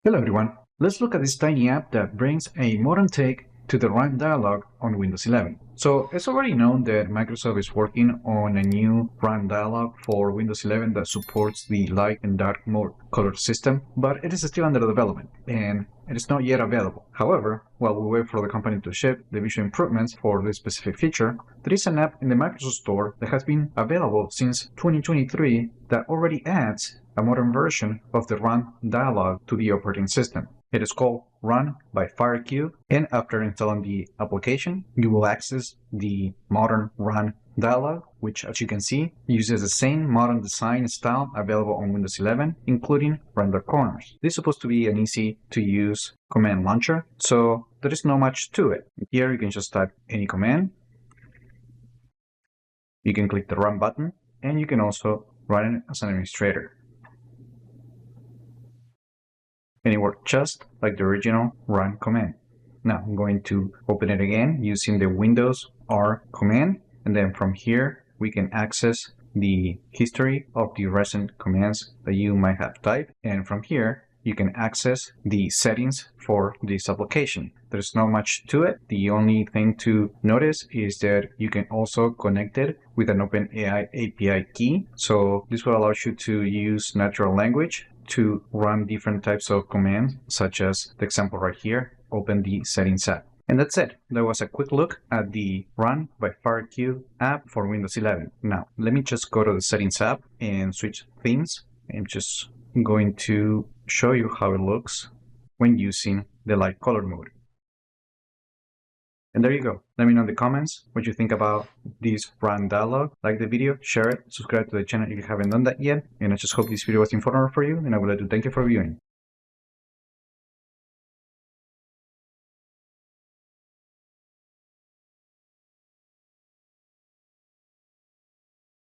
Hello everyone, let's look at this tiny app that brings a modern take to the Run dialog on Windows 11. So it's already known that Microsoft is working on a new Run dialog for Windows 11 that supports the light and dark mode color system, but it is still under development and it is not yet available. However, while we wait for the company to ship the visual improvements for this specific feature, there is an app in the Microsoft Store that has been available since 2023 that already adds a modern version of the Run dialog to the operating system. It is called Run by FireCube, and after installing the application, you will access the modern Run dialog, which, as you can see, uses the same modern design style available on Windows 11, including render corners. This is supposed to be an easy-to-use command launcher, so there is not much to it. Here you can just type any command. You can click the Run button, and you can also run it as an administrator. And it works just like the original Run command. Now I'm going to open it again using the Windows R command, and then from here we can access the history of the recent commands that you might have typed, and from here you can access the settings for this application. There's not much to it. The only thing to notice is that you can also connect it with an OpenAI API key. So this will allow you to use natural language to run different types of commands, such as the example right here, open the settings app. And that's it. That was a quick look at the Run by FireCube app for Windows 11. Now, let me just go to the settings app and switch themes. I'm just going to show you how it looks when using the light color mode. And there you go. Let me know in the comments what you think about this Run dialog. Like the video, share it, subscribe to the channel if you haven't done that yet. And I just hope this video was informative for you, and I would like to thank you for viewing.